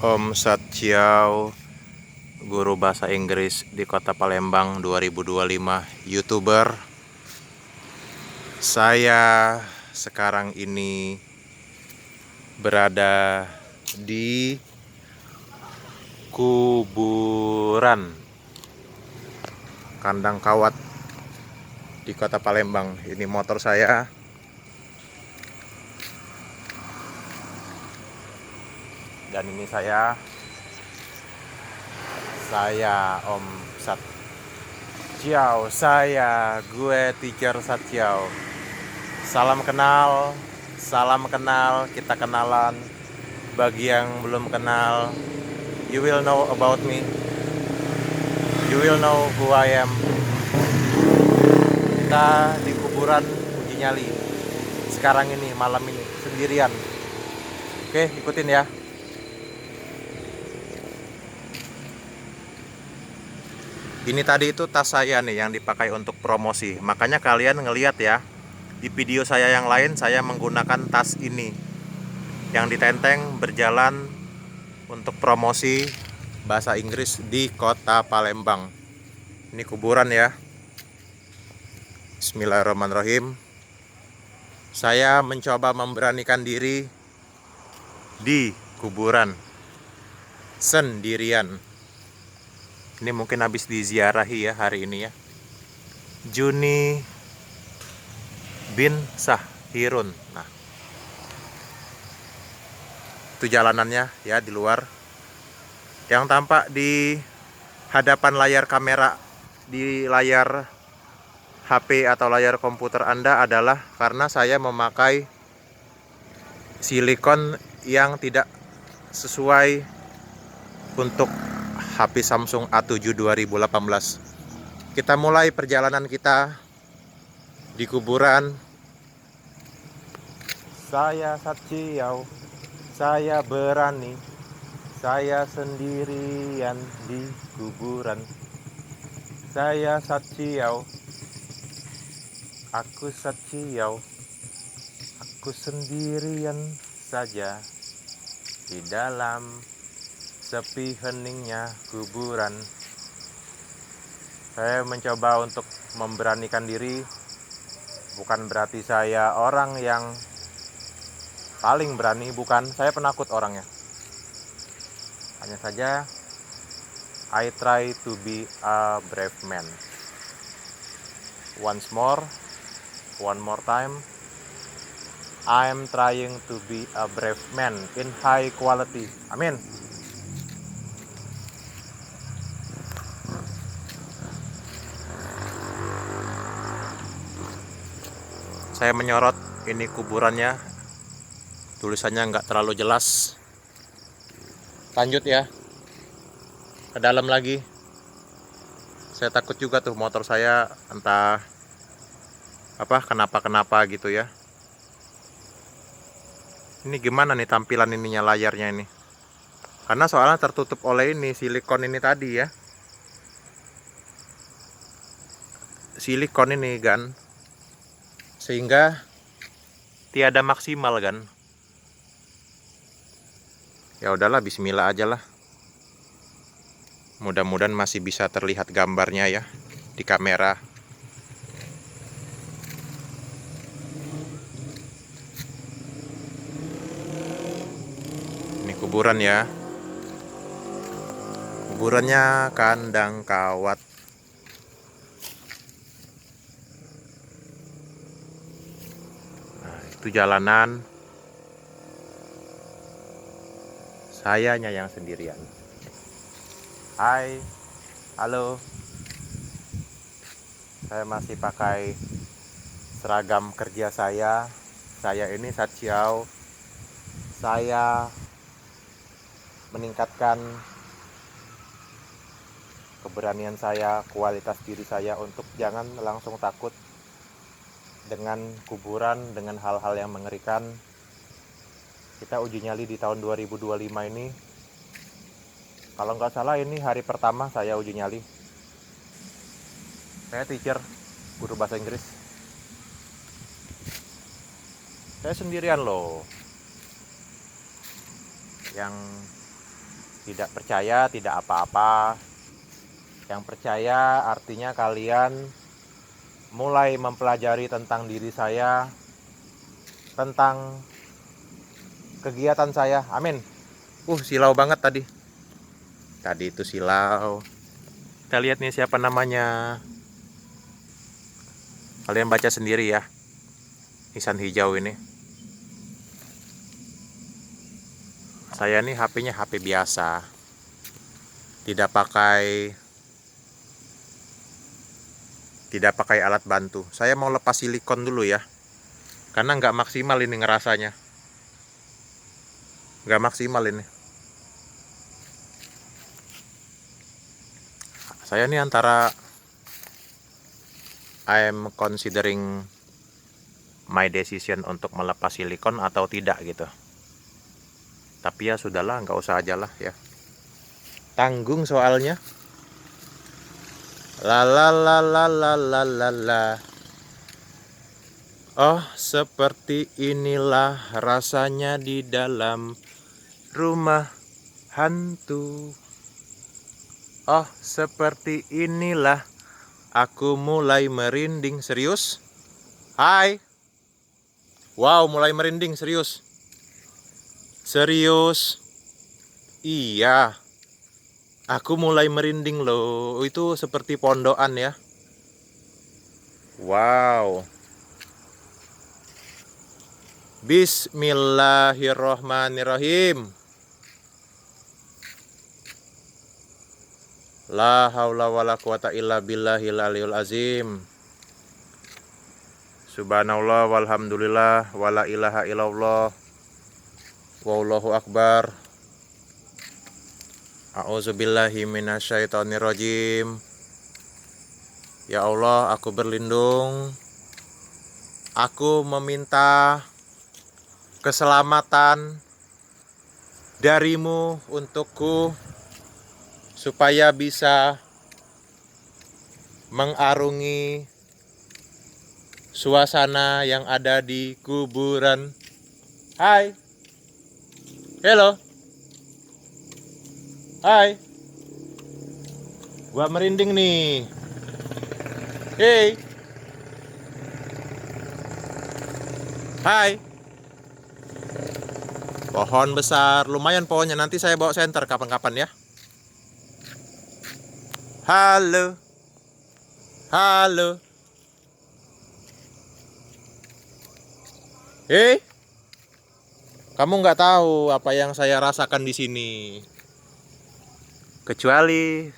Om Satchiao, guru bahasa Inggris di Kota Palembang 2025, YouTuber. Saya sekarang ini berada di kuburan kandang kawat di Kota Palembang. Ini motor saya. Dan ini saya Om Satchiao, gue teacher Satchiao. Salam kenal, kita kenalan. Bagi yang belum kenal, you will know about me. You will know who I am. Kita di kuburan Uji Nyali sekarang ini, malam ini, sendirian. Oke, ikutin ya. Ini tadi itu tas saya nih yang dipakai untuk promosi. Makanya kalian ngelihat ya, di video saya yang lain saya menggunakan tas ini yang ditenteng berjalan untuk promosi bahasa Inggris di Kota Palembang. Ini kuburan ya. Bismillahirrahmanirrahim. Saya mencoba memberanikan diri di kuburan sendirian. Ini mungkin habis diziarahi ya hari ini ya. Juni bin Sahirun. Nah, itu jalanannya ya di luar. Yang tampak di hadapan layar kamera, di layar HP atau layar komputer Anda adalah karena saya memakai silikon yang tidak sesuai untuk HP Samsung A7 2018. Kita mulai perjalanan kita di kuburan. Saya Satchiao, saya berani, saya sendirian di kuburan. Saya Satchiao, aku Satchiao, aku sendirian saja di dalam sepi heningnya kuburan. Saya mencoba untuk memberanikan diri. Bukan berarti saya orang yang paling berani, bukan. Saya penakut orangnya. Hanya saja I try to be a brave man. One more time. I'm trying to be a brave man in high quality. Amin. Saya menyorot ini kuburannya, tulisannya nggak terlalu jelas. Lanjut ya, ke dalam lagi. Saya takut juga tuh motor saya entah kenapa gitu ya. Ini gimana nih tampilan ininya, layarnya ini? Karena soalnya tertutup oleh ini silikon ini tadi ya. Silikon ini kan, sehingga tiada maksimal kan. Ya udahlah, bismillah aja lah. Mudah-mudahan masih bisa terlihat gambarnya ya di kamera. Ini kuburan ya. Kuburannya kandang kawat. Nah, itu jalanan. Sayanya yang sendirian. Hai, halo. Saya masih pakai seragam kerja saya. Saya ini Satchiao. Saya meningkatkan keberanian saya, kualitas diri saya untuk jangan langsung takut dengan kuburan, dengan hal-hal yang mengerikan. Kita uji nyali di tahun 2025 ini. Kalau nggak salah ini hari pertama saya uji nyali. Saya teacher, guru bahasa Inggris. Saya sendirian loh. Yang Tidak percaya tidak apa-apa. Yang percaya artinya kalian mulai mempelajari tentang diri saya, tentang kegiatan saya. Amin. Silau banget tadi. Tadi itu silau. Kita lihat nih siapa namanya. Kalian baca sendiri ya. Nisan hijau ini. Saya nih HP-nya HP biasa. Tidak pakai alat bantu. Saya mau lepas silikon dulu ya. Karena nggak maksimal ini ngerasanya. Nggak maksimal ini. Saya nih antara I'm considering my decision untuk melepas silikon atau tidak gitu. Tapi ya sudahlah, nggak usah aja lah ya. Tanggung soalnya. La la la la la la la la. Oh, seperti inilah rasanya di dalam rumah hantu. Oh, seperti inilah aku mulai merinding. Serius? Hai. Wow, mulai merinding, serius. Serius. Iya. Aku mulai merinding loh. Itu seperti pondokan ya. Wow. Bismillahirrohmanirrohim. La haula wala quwata illa billahil aliyul azim. Subhanallah walhamdulillah wala ilaha illallah. Wallahu akbar. A'udzubillahi minasyaitonirrajim. Ya Allah, aku berlindung. Aku meminta keselamatan darimu untukku, supaya bisa mengarungi suasana yang ada di kuburan. Hai. Hello. Hai. Gua merinding nih. Hey. Hai. Pohon besar, lumayan pohonnya. Nanti saya bawa senter kapan-kapan ya. Halo. Halo. Kamu nggak tahu apa yang saya rasakan di sini. Kecuali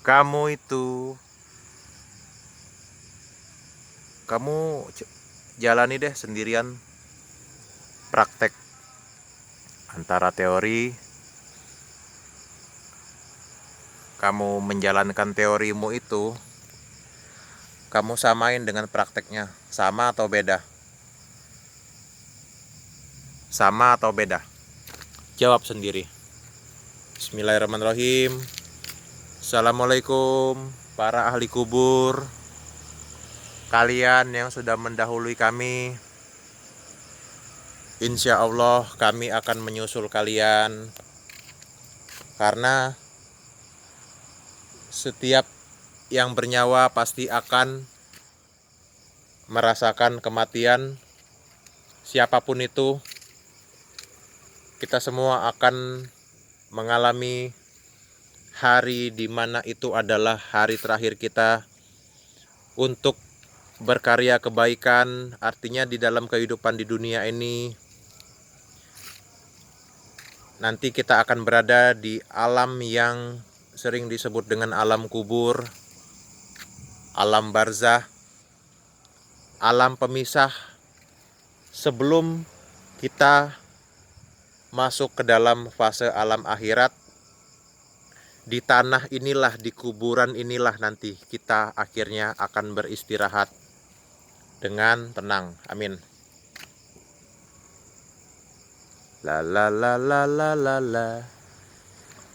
kamu jalani deh sendirian praktek antara teori. Kamu menjalankan teorimu itu, kamu samain dengan prakteknya. Sama atau beda? Sama atau beda? Jawab sendiri. Bismillahirrahmanirrahim. Assalamualaikum para ahli kubur, kalian yang sudah mendahului kami. Insya Allah kami akan menyusul kalian, karena setiap yang bernyawa pasti akan merasakan kematian. Siapapun itu, kita semua akan mengalami hari di mana itu adalah hari terakhir kita untuk berkarya kebaikan. Artinya di dalam kehidupan di dunia ini nanti kita akan berada di alam yang sering disebut dengan alam kubur, alam barzah, alam pemisah, sebelum kita masuk ke dalam fase alam akhirat. Di tanah inilah, di kuburan inilah nanti kita akhirnya akan beristirahat dengan tenang. Amin. La la la la la la la.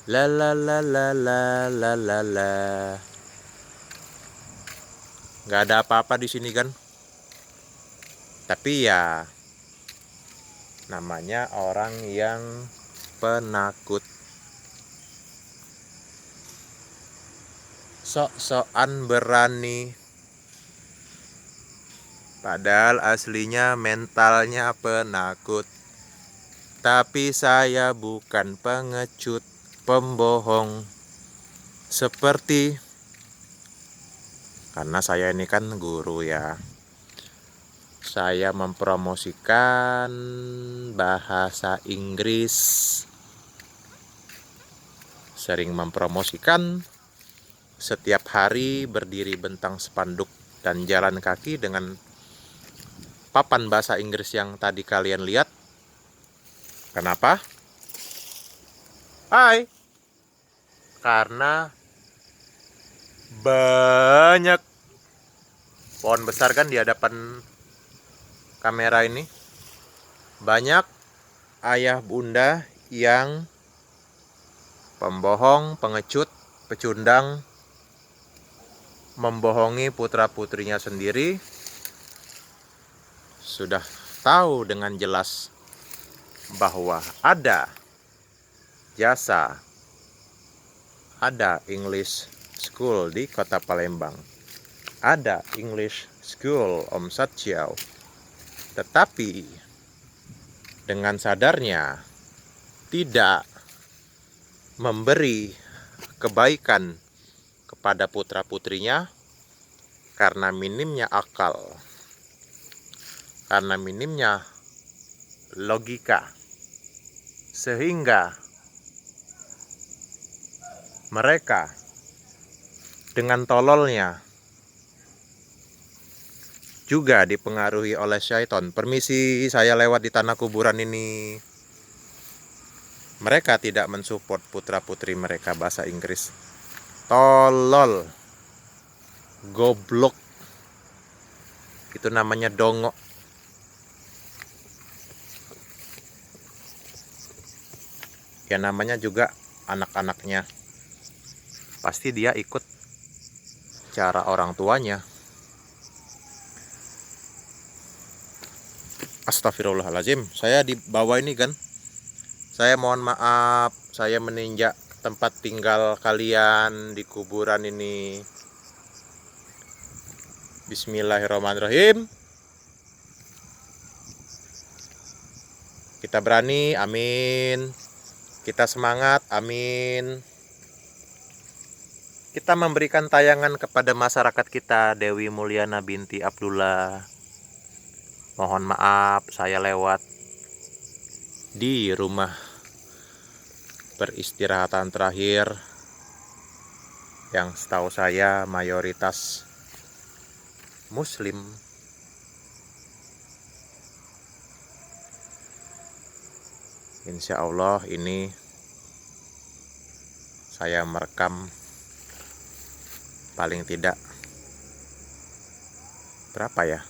La la la la la la la la. Nggak ada apa-apa di sini kan? Tapi ya namanya orang yang penakut. Sok-sokan berani, padahal aslinya mentalnya penakut. Tapi saya bukan pengecut, pembohong. Seperti, karena saya ini kan guru ya, saya mempromosikan bahasa Inggris, sering mempromosikan, setiap hari berdiri bentang spanduk dan jalan kaki dengan papan bahasa Inggris yang tadi kalian lihat. Kenapa? Hai. Karena banyak pohon besar kan di hadapan kamera ini. Banyak ayah bunda yang pembohong, pengecut, pecundang, membohongi putra-putrinya sendiri. Sudah tahu dengan jelas bahwa ada jasa, ada English School di Kota Palembang, ada English School Om Satyau. Tetapi dengan sadarnya tidak memberi kebaikan kepada putra-putrinya karena minimnya akal, karena minimnya logika, sehingga mereka dengan tololnya juga dipengaruhi oleh syaitan. Permisi, saya lewat di tanah kuburan ini. Mereka tidak mensupport putra-putri mereka bahasa Inggris. Tolol, goblok, itu namanya dongok. Ya namanya juga anak-anaknya, pasti dia ikut cara orang tuanya. Astagfirullahaladzim, saya di bawah ini kan. Saya mohon maaf, saya meninjak tempat tinggal kalian di kuburan ini. Bismillahirrahmanirrahim. Kita berani, amin. Kita semangat, amin. Kita memberikan tayangan kepada masyarakat kita, Dewi Mulyana binti Abdullah. Mohon maaf, saya lewat di rumah peristirahatan terakhir yang setahu saya mayoritas Muslim. Insya Allah ini saya merekam paling tidak berapa ya?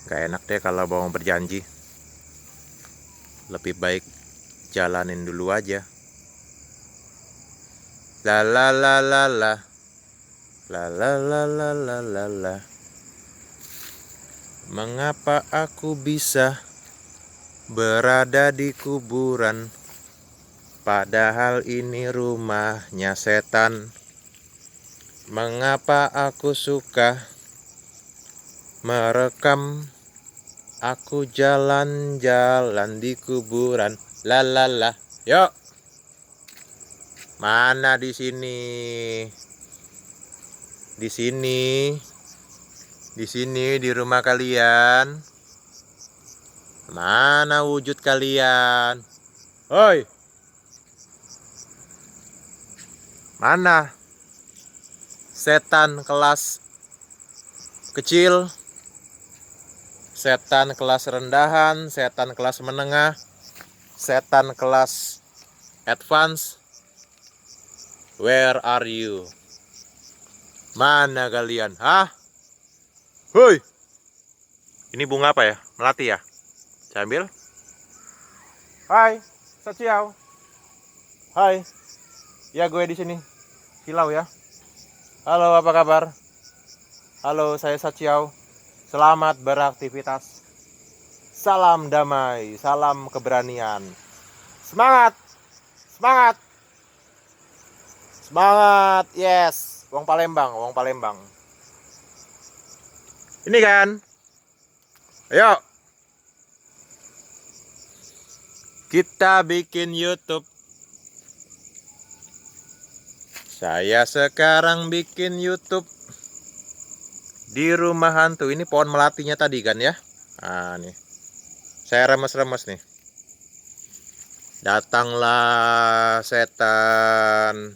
Gak enak deh kalau bohong berjanji. Lebih baik jalanin dulu aja. La la la la la. La la la la la la la. Mengapa aku bisa berada di kuburan, padahal ini rumahnya setan? Mengapa aku suka merekam, aku jalan-jalan di kuburan? La la la. Yuk. Mana di sini? Di sini. Di sini di rumah kalian. Mana wujud kalian? Hoi. Mana setan kelas kecil, setan kelas rendahan, setan kelas menengah, setan kelas advance? Where are you? Mana kalian? Hah? Hoi. Ini bunga apa ya? Melati ya? Saya ambil. Hai, Saciau. Hai. Ya gue di sini. Silau ya. Halo, apa kabar? Halo, saya Saciau. Selamat beraktivitas. Salam damai, salam keberanian. Semangat. Semangat. Semangat. Yes. Wong Palembang, wong Palembang. Ini kan. Ayo. Kita bikin YouTube. Saya sekarang bikin YouTube di rumah hantu. Ini pohon melatinya tadi kan ya. Nah nih, saya remes-remes nih. Datanglah setan,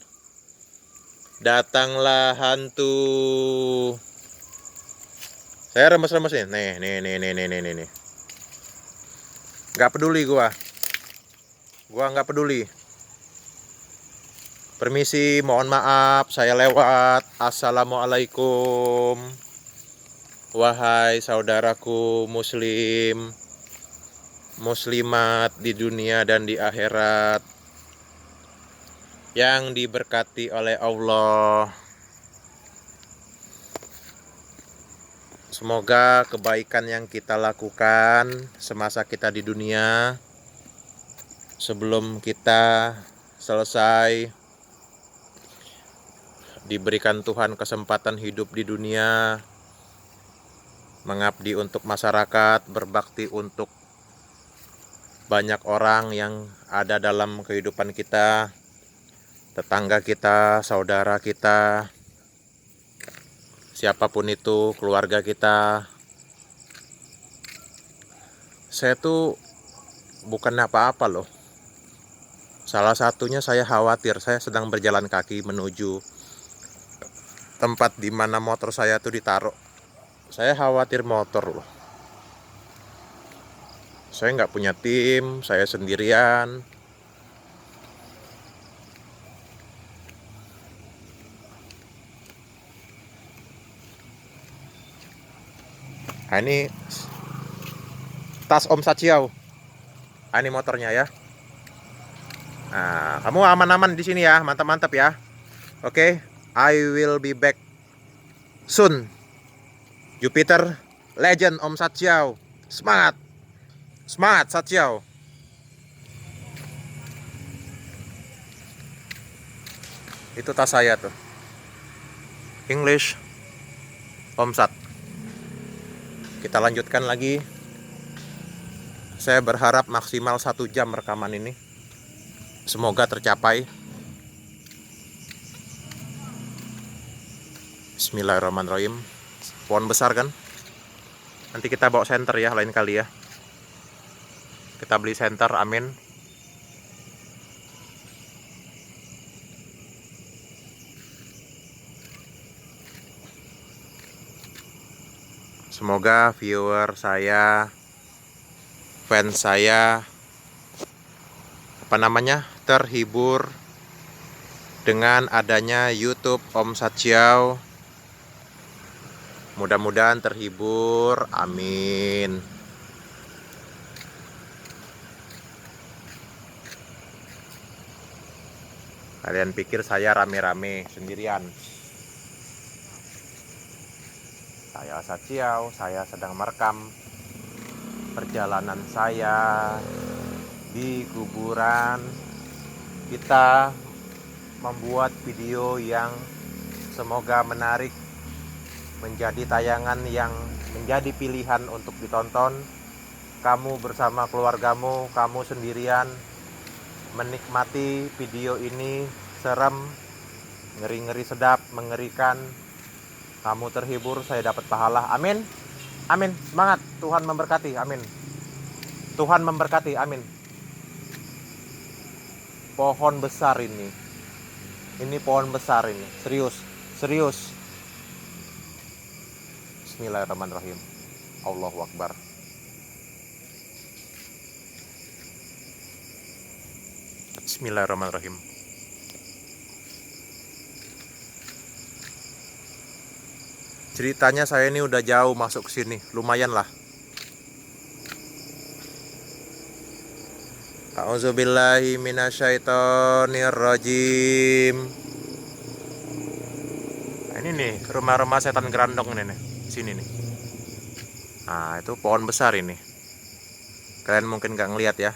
datanglah hantu. Saya remes-remes nih. Nih. Gak peduli gua nggak peduli. Permisi, mohon maaf, saya lewat. Assalamualaikum, wahai saudaraku muslim, muslimat di dunia dan di akhirat yang diberkati oleh Allah. Semoga kebaikan yang kita lakukan semasa kita di dunia, sebelum kita selesai diberikan Tuhan kesempatan hidup di dunia, mengabdi untuk masyarakat, berbakti untuk banyak orang yang ada dalam kehidupan kita, tetangga kita, saudara kita, siapapun itu, keluarga kita. Saya tuh bukan apa-apa loh. Salah satunya saya khawatir, saya sedang berjalan kaki menuju tempat di mana motor saya tuh ditaruh. Saya khawatir motor loh. Saya nggak punya tim, saya sendirian. Nah, ini tas Om Saciau. Ini motornya ya. Nah, kamu aman-aman di sini ya, mantap-mantap ya. Oke, I will be back soon. Jupiter Legend Om Saciau. Semangat. Semangat Saciau. Itu tas saya tuh. English Om Sat. Kita lanjutkan lagi. Saya berharap maksimal 1 jam rekaman ini. Semoga tercapai. Bismillahirrahmanirrahim. Pohon besar kan? Nanti kita bawa senter ya lain kali ya. Kita beli senter, amin. Semoga viewer saya, fans saya, terhibur dengan adanya YouTube Om Saciau. Mudah-mudahan terhibur, amin. Kalian pikir saya rame-rame sendirian? Saya Saciau, saya sedang merekam perjalanan saya di kuburan. Kita membuat video yang semoga menarik, menjadi tayangan yang menjadi pilihan untuk ditonton. Kamu bersama keluargamu, kamu sendirian, menikmati video ini serem, ngeri-ngeri sedap, mengerikan. Kamu terhibur, saya dapat pahala, amin. Amin, semangat, Tuhan memberkati, amin. Tuhan memberkati, amin. Pohon besar ini pohon besar ini, serius. Bismillahirrahmanirrahim. Allahu Akbar. Bismillahirrahmanirrahim. Ceritanya saya ini udah jauh masuk ke sini, lumayan lah. A'udzubillahi minasyaitonirrajim. Nah, ini nih rumah-rumah setan gerandong ini nih, sini nih. Nah, itu pohon besar ini. Kalian mungkin nggak ngeliat ya.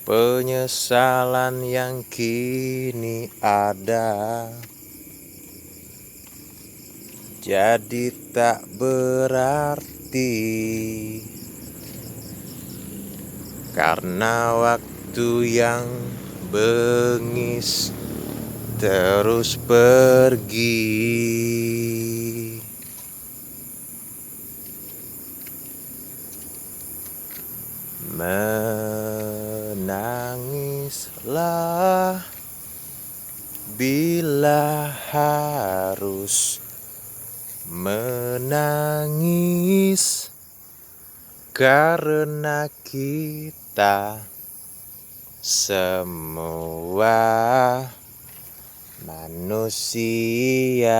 penyesalan yang kini ada jadi tak berarti, karena waktu yang bengis terus pergi. Menangislah bila harus menangis, karena kita semua manusia.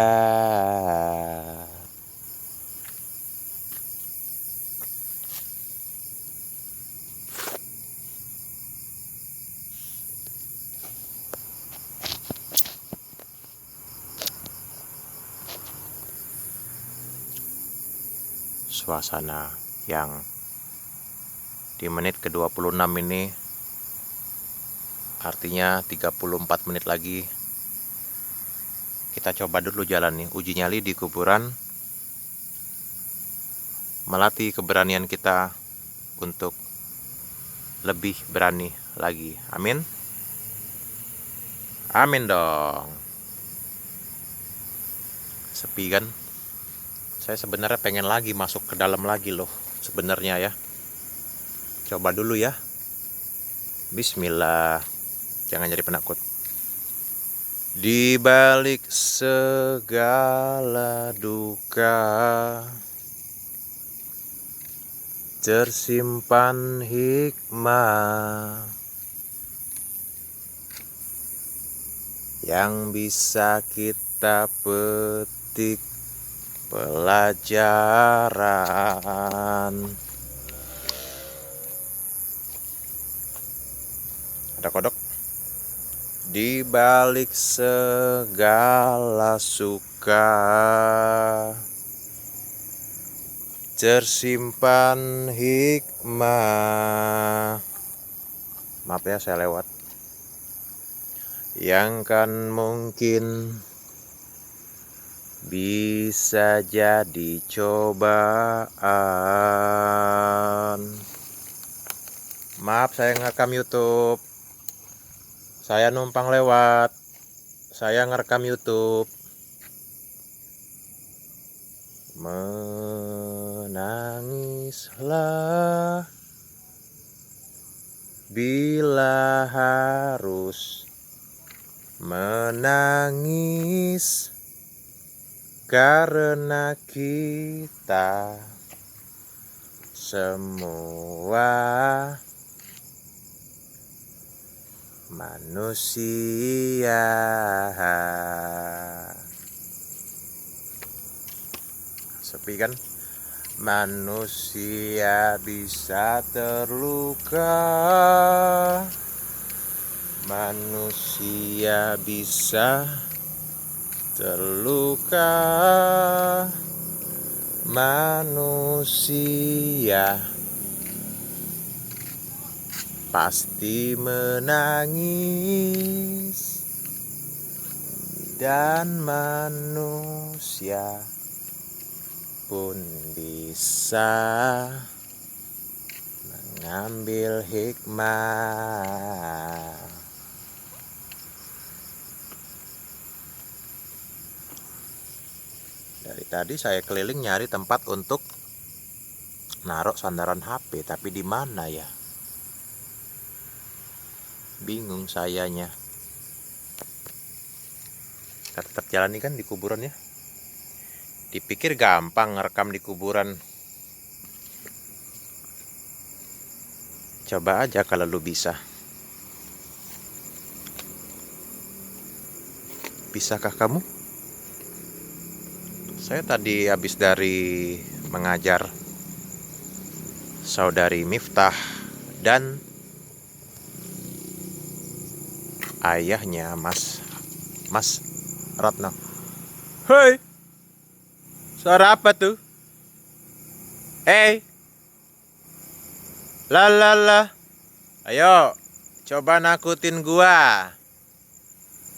Suasana yang di menit ke-26 ini, artinya 34 menit lagi kita coba dulu jalan nih, uji nyali di kuburan, melatih keberanian kita untuk lebih berani lagi. Amin. Amin dong. Sepi kan? Saya sebenarnya pengen lagi masuk ke dalam lagi loh sebenarnya ya. Coba dulu ya. Bismillah. Jangan jadi penakut. Di balik segala duka tersimpan hikmah yang bisa kita petik pelajaran. Ada kodok. Di balik segala suka tersimpan hikmah. Maaf ya saya lewat. Yang kan mungkin bisa jadi cobaan. Maaf saya ngerekam YouTube. Saya numpang lewat. Saya ngerekam YouTube. Menangislah bila harus menangis, karena kita semua manusia. Sepi kan? Manusia bisa terluka, manusia bisa terluka, manusia pasti menangis, dan manusia pun bisa mengambil hikmah. Dari tadi saya keliling nyari tempat untuk naruh sandaran HP, tapi di mana ya? Bingung sayanya. Kita tetap jalani kan di kuburan ya. Dipikir gampang ngerekam di kuburan. Coba aja kalau lu bisa. Bisakah kamu? Saya tadi habis dari mengajar saudari Miftah dan ayahnya Mas Ratna. Hei, suara apa tuh? La la la. Ayo, Coba nakutin gua.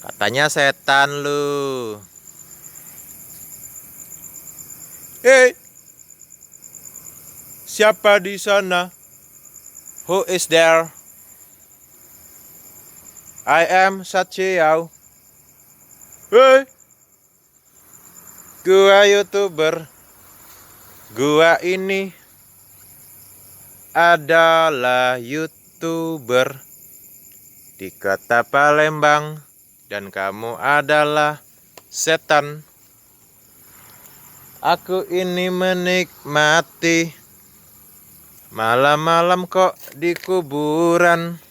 Katanya setan lu. Hey, siapa di sana? Who is there? I am Satchiao. Hey, gua YouTuber. Gua ini adalah YouTuber di kota Palembang dan kamu adalah setan. Aku ini menikmati malam-malam kok di kuburan.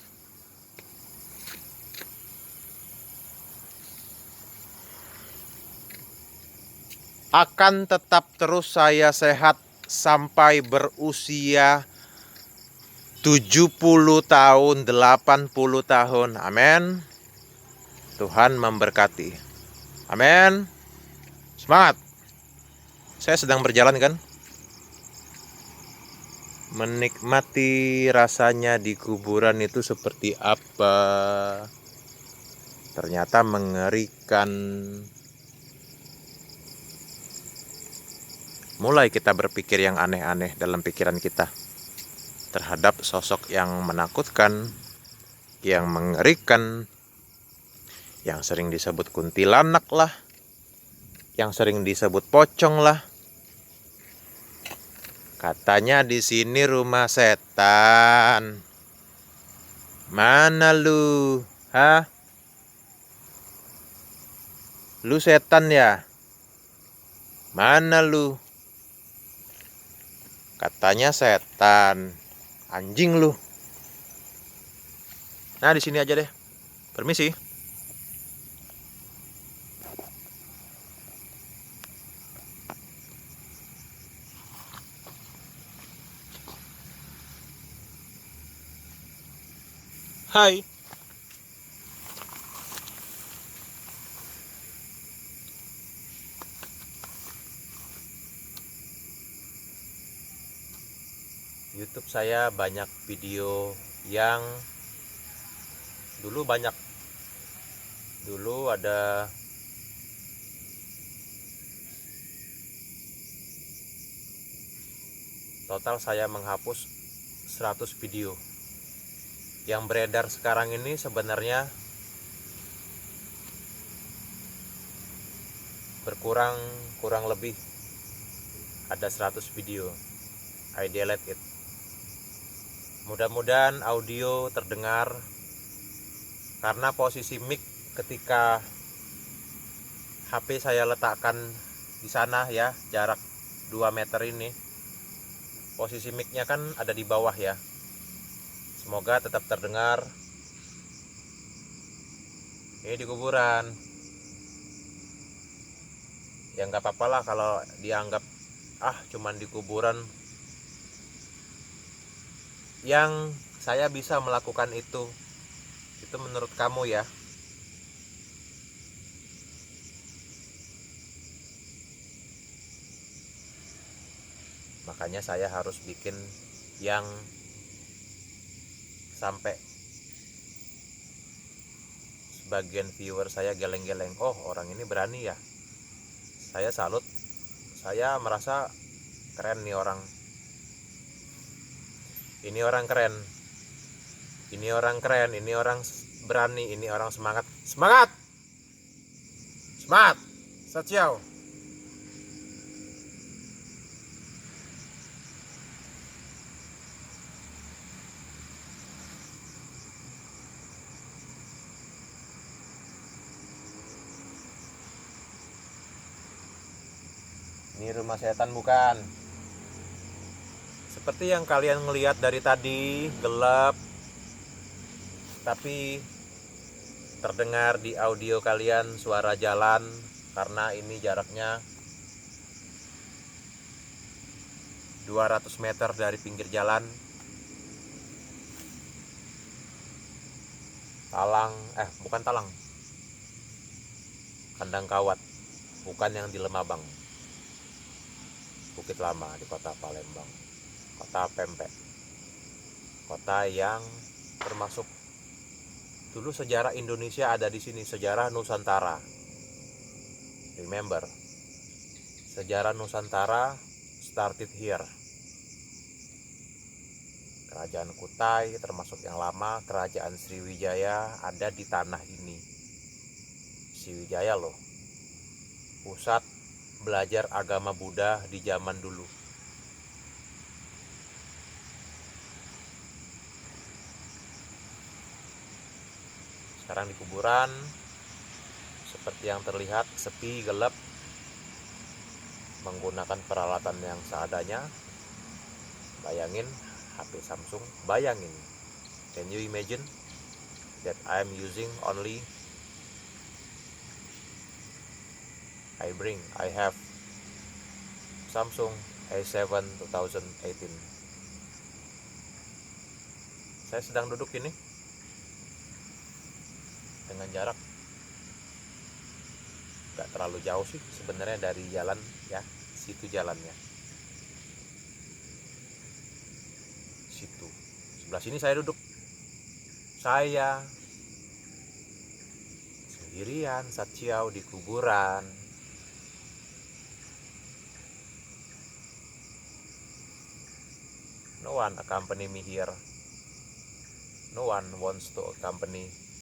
Akan tetap terus saya sehat sampai berusia 70 tahun, 80 tahun. Amin. Tuhan memberkati. Amin. Semangat. Saya sedang berjalan kan. Menikmati rasanya di kuburan itu seperti apa. Ternyata mengerikan. Mulai kita berpikir yang aneh-aneh dalam pikiran kita terhadap sosok yang menakutkan, yang mengerikan, yang sering disebut kuntilanak lah, yang sering disebut pocong lah. Katanya di sini rumah setan. Mana lu? Hah? Lu setan ya? Mana lu? Katanya setan. Anjing lu. Nah, di sini aja deh. Permisi. Hai. YouTube saya banyak video yang dulu ada total saya menghapus 100 video. Yang beredar sekarang ini sebenarnya kurang lebih ada 100 video. I delete it. Mudah-mudahan audio terdengar, karena posisi mic ketika HP saya letakkan di sana ya, jarak 2 meter ini, posisi micnya kan ada di bawah ya. Semoga tetap terdengar. Ini di kuburan. Ya nggak apa-apa lah kalau dianggap cuman di kuburan. Yang saya bisa melakukan itu menurut kamu ya. Makanya saya harus bikin yang sampai sebagian viewer saya geleng-geleng. Oh, orang ini berani ya. Saya salut. Saya merasa keren nih orang. Ini orang keren. Ini orang keren, ini orang berani, ini orang semangat. Semangat! Semangat! Satchiao. Ini rumah setan bukan? Seperti yang kalian ngelihat dari tadi, gelap, tapi terdengar di audio kalian suara jalan, karena ini jaraknya 200 meter dari pinggir jalan. Bukan talang, kandang kawat, bukan yang di Lemabang, Bukit Lama di kota Palembang, kota pempek, kota yang termasuk Dulu sejarah Indonesia ada di sini, sejarah Nusantara. Remember, sejarah Nusantara started here. Kerajaan Kutai termasuk yang lama, kerajaan Sriwijaya ada di tanah ini. Sriwijaya loh, pusat belajar agama Buddha di zaman dulu. Sekarang di kuburan, seperti yang terlihat, sepi, gelap, menggunakan peralatan yang seadanya. Bayangin, HP Samsung, bayangin. Can you imagine that I'm using only I have Samsung A7 2018. Saya sedang duduk ini dengan jarak gak terlalu jauh sih sebenarnya dari jalan ya, situ jalannya. Situ. Sebelah sini saya duduk. Saya sendirian Satsiau di kuburan. No one accompany me here. No one wants to accompany